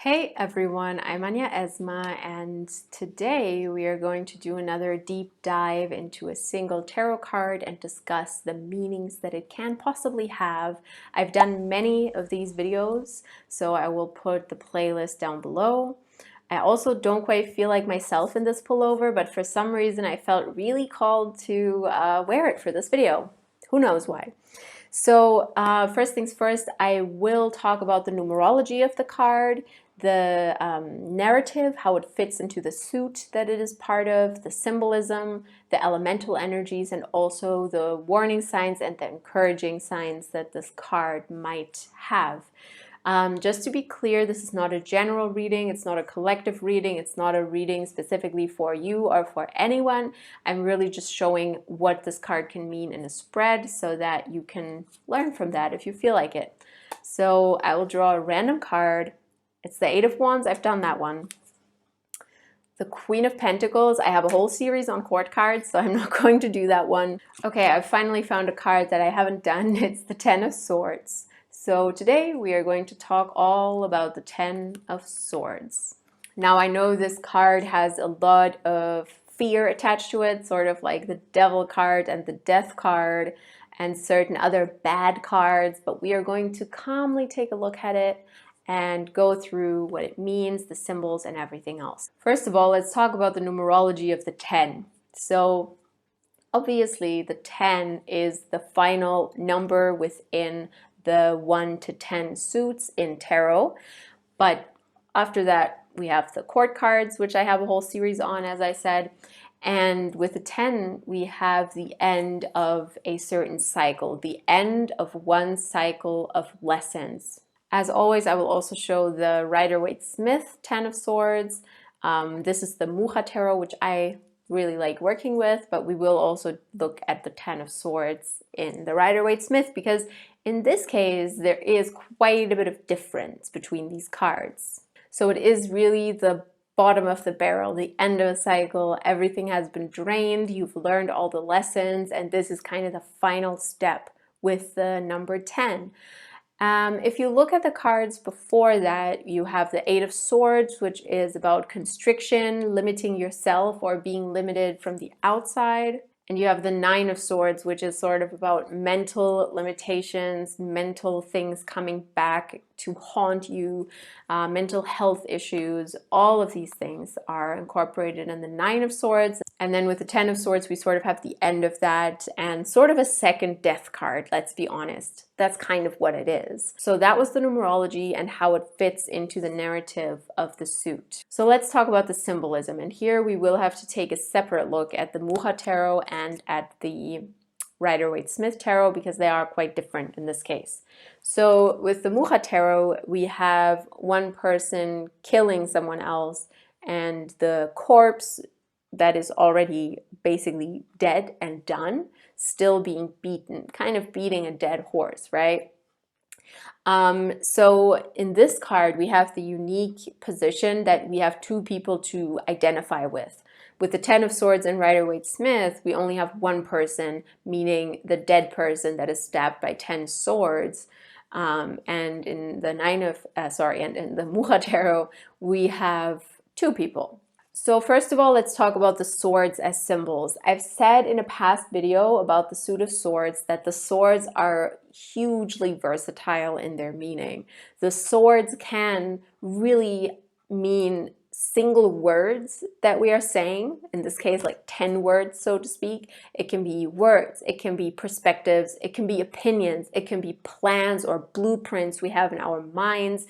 Hey everyone, I'm Anya Esma, and today we are going to do another deep dive into a single tarot card and discuss the meanings that it can possibly have. I've done many of these videos, so I will put the playlist down below. I also don't quite feel like myself in this pullover, but for some reason I felt really called to wear it for this video. Who knows why? So first things first, I will talk about the numerology of the card, the narrative, how it fits into the suit that it is part of, the symbolism, the elemental energies, and also the warning signs and the encouraging signs that this card might have. Just to be clear, this is not a general reading, it's not a collective reading, it's not a reading specifically for you or for anyone. I'm really just showing what this card can mean in a spread so that you can learn from that if you feel like it. So I will draw a random card. It's the Eight of Wands, I've done that one. The Queen of Pentacles, I have a whole series on court cards, so I'm not going to do that one. Okay, I've finally found a card that I haven't done. It's the Ten of Swords. So today we are going to talk all about the Ten of Swords. Now I know this card has a lot of fear attached to it, sort of like the Devil card and the Death card and certain other bad cards, but we are going to calmly take a look at it and go through what it means, the symbols, and everything else. First of all, let's talk about the numerology of the 10. So obviously the 10 is the final number within the 1 to 10 suits in tarot, but after that we have the court cards, which I have a whole series on, as I said, and with the 10 we have the end of a certain cycle, the end of one cycle of lessons. As always, I will also show the Rider Waite Smith 10 of Swords. This is the Mucha Tarot, which I really like working with, but we will also look at the 10 of Swords in the Rider Waite Smith because in this case there is quite a bit of difference between these cards. So it is really the bottom of the barrel, the end of a cycle. Everything has been drained, you've learned all the lessons, and this is kind of the final step with the number 10. If you look at the cards before that, you have the Eight of Swords, which is about constriction, limiting yourself or being limited from the outside. And you have the Nine of Swords, which is sort of about mental limitations, mental things coming back to haunt you, mental health issues. All of these things are incorporated in the Nine of Swords. And then with the 10 of Swords, we sort of have the end of that and sort of a second death card, let's be honest. That's kind of what it is. So that was the numerology and how it fits into the narrative of the suit. So let's talk about the symbolism. And here we will have to take a separate look at the Mucha Tarot and at the Rider Waite Smith Tarot because they are quite different in this case. So with the Mucha Tarot, we have one person killing someone else and the corpse that is already basically dead and done, still being beaten, kind of beating a dead horse, right? So in this card, we have the unique position that we have two people to identify with. With the 10 of Swords and Rider Waite Smith, we only have one person, meaning the dead person that is stabbed by 10 swords. And in the and in the Mucha Tarot, we have two people. So first of all, let's talk about the swords as symbols. I've said in a past video about the suit of swords that the swords are hugely versatile in their meaning. The swords can really mean single words that we are saying, in this case like 10 words so to speak. It can be words, it can be perspectives, it can be opinions, it can be plans or blueprints we have in our minds.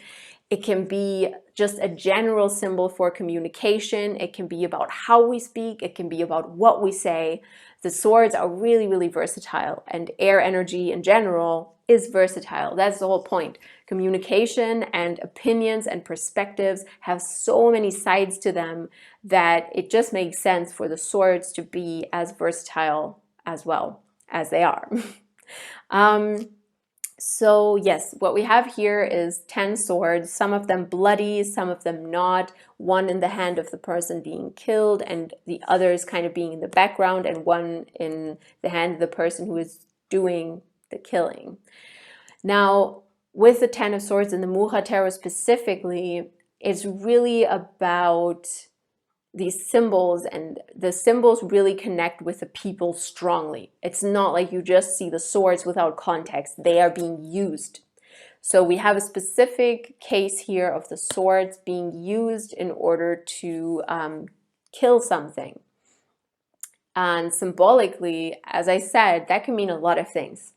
It can be just a general symbol for communication. It can be about how we speak. It can be about what we say. The swords are really, really versatile, and air energy in general is versatile. That's the whole point. Communication and opinions and perspectives have so many sides to them that it just makes sense for the swords to be as versatile as well as they are. So yes, what we have here is 10 swords, some of them bloody, some of them not, one in the hand of the person being killed and the others kind of being in the background and one in the hand of the person who is doing the killing. Now, with the 10 of Swords and the Mucha Tarot specifically, it's really about these symbols, and the symbols really connect with the people strongly. It's not like you just see the swords without context. They are being used. So we have a specific case here of the swords being used in order to kill something. And symbolically, as I said, that can mean a lot of things.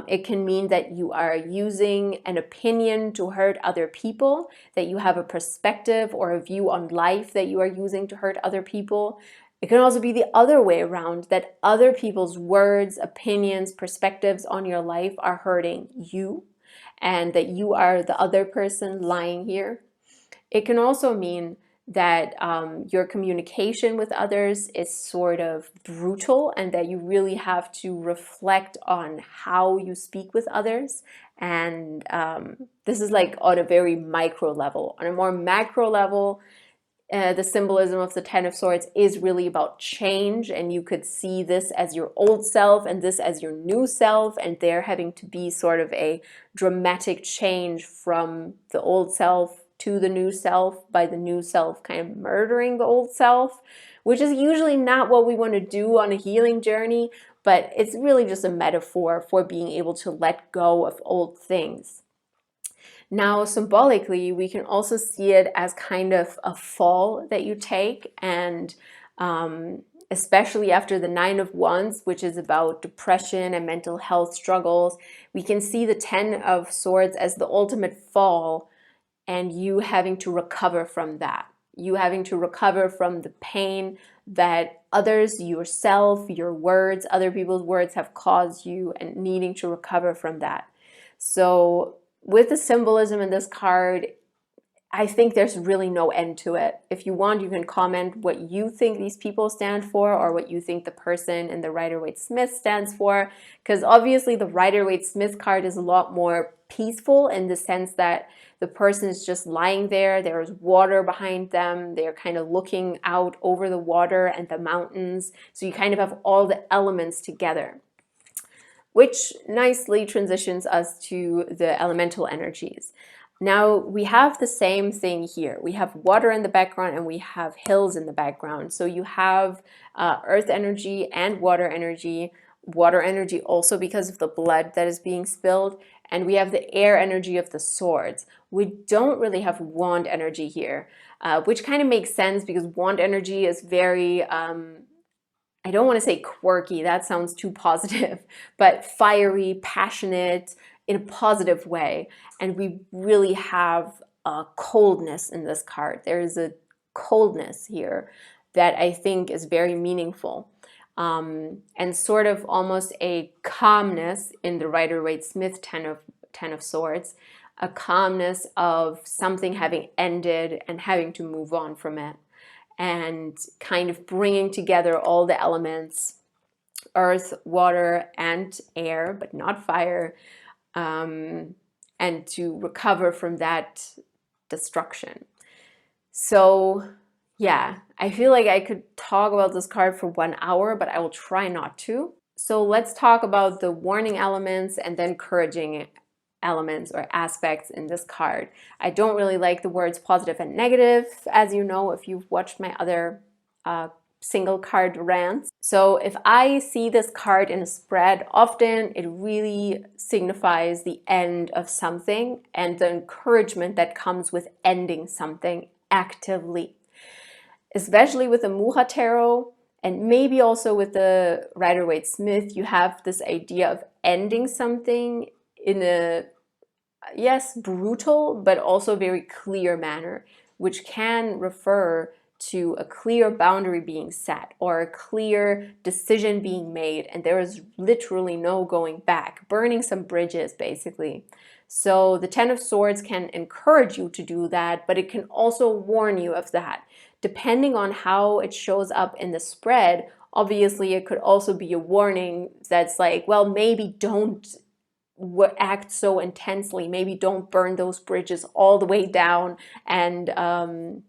It can mean that you are using an opinion to hurt other people, that you have a perspective or a view on life that you are using to hurt other people. It can also be the other way around, that other people's words, opinions, perspectives on your life are hurting you, and that you are the other person lying here. It can also mean that your communication with others is sort of brutal, and that you really have to reflect on how you speak with others. And this is like on a very micro level. On a more macro level, the symbolism of the Ten of Swords is really about change, and you could see this as your old self and this as your new self, and there having to be sort of a dramatic change from the old self to the new self, by the new self kind of murdering the old self, which is usually not what we want to do on a healing journey, but it's really just a metaphor for being able to let go of old things. Now, symbolically, we can also see it as kind of a fall that you take, and especially after the Nine of Wands, which is about depression and mental health struggles, we can see the Ten of Swords as the ultimate fall, and you having to recover from that. You having to recover from the pain that others, yourself, your words, other people's words have caused you, and needing to recover from that. So with the symbolism in this card, I think there's really no end to it. If you want, you can comment what you think these people stand for, or what you think the person in the Rider Waite Smith stands for, because obviously the Rider Waite Smith card is a lot more peaceful in the sense that the person is just lying there, there's water behind them, they're kind of looking out over the water and the mountains, so you kind of have all the elements together, which nicely transitions us to the elemental energies. Now we have the same thing here. We have water in the background and we have hills in the background. So you have earth energy and water energy also because of the blood that is being spilled, and we have the air energy of the swords. We don't really have wand energy here, which kind of makes sense because wand energy is very I don't want to say quirky, that sounds too positive, but fiery, passionate, in a positive way. And we really have a coldness in this card. There is a coldness here that I think is very meaningful. And sort of almost a calmness in the Rider Waite Smith Ten of Swords, a calmness of something having ended and having to move on from it, and kind of bringing together all the elements, earth, water, and air, but not fire, and to recover from that destruction. So yeah, I feel like I could talk about this card for 1 hour, but I will try not to. So let's talk about the warning elements and then encouraging elements or aspects in this card. I don't really like the words positive and negative, as you know if you've watched my other single card rants. So if I see this card in a spread, often it really signifies the end of something and the encouragement that comes with ending something actively. Especially with the Mucha Tarot, and maybe also with the Rider Waite Smith, you have this idea of ending something in a, yes, brutal, but also very clear manner, which can refer to a clear boundary being set or a clear decision being made, and there is literally no going back, burning some bridges basically. So the Ten of Swords can encourage you to do that, but it can also warn you of that. Depending on how it shows up in the spread, obviously it could also be a warning that's like, well, maybe don't act so intensely, maybe don't burn those bridges all the way down and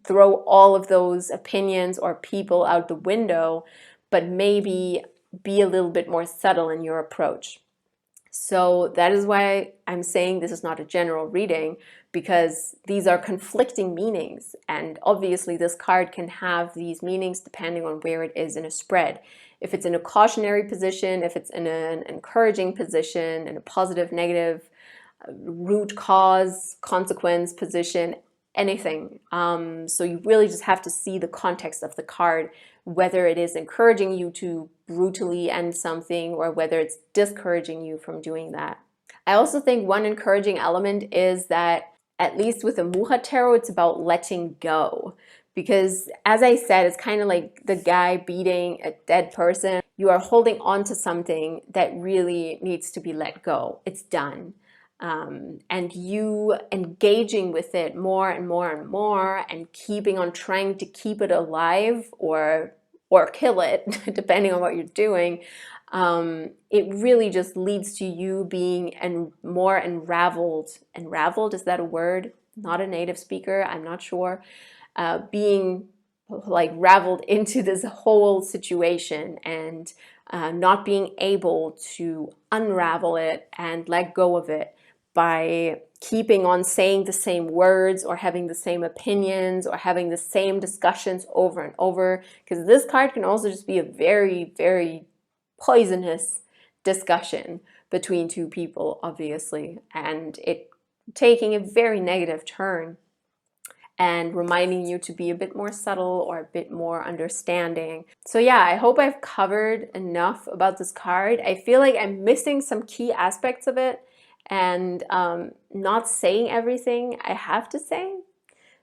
throw all of those opinions or people out the window, but maybe be a little bit more subtle in your approach. So that is why I'm saying this is not a general reading, because these are conflicting meanings. And obviously this card can have these meanings depending on where it is in a spread. If it's in a cautionary position, if it's in an encouraging position, in a positive, negative, root cause, consequence position, anything. So you really just have to see the context of the card, whether it is encouraging you to brutally end something or whether it's discouraging you from doing that. I also think one encouraging element is that, at least with the Mucha Tarot, it's about letting go. Because as I said, it's kind of like the guy beating a dead person. You are holding on to something that really needs to be let go. It's done. And you engaging with it more and more and more and keeping on trying to keep it alive or kill it, depending on what you're doing, it really just leads to you being more unraveled. Unraveled, is that a word? Not a native speaker, I'm not sure. Being like raveled into this whole situation and not being able to unravel it and let go of it by keeping on saying the same words or having the same opinions or having the same discussions over and over, because this card can also just be a very, very poisonous discussion between two people, obviously, and it taking a very negative turn and reminding you to be a bit more subtle or a bit more understanding. So yeah, I hope I've covered enough about this card. I feel like I'm missing some key aspects of it and not saying everything I have to say.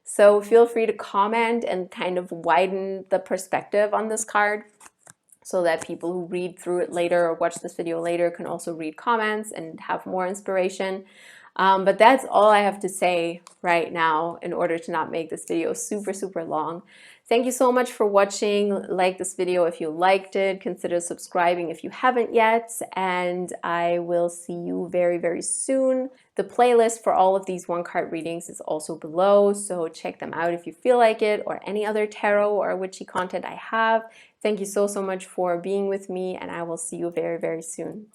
So feel free to comment and kind of widen the perspective on this card, so that people who read through it later or watch this video later can also read comments and have more inspiration. But that's all I have to say right now in order to not make this video super, super long. Thank you so much for watching. Like this video if you liked it. Consider subscribing if you haven't yet. And I will see you very, very soon. The playlist for all of these one-card readings is also below, so check them out if you feel like it, or any other tarot or witchy content I have. Thank you so, so much for being with me, and I will see you very, very soon.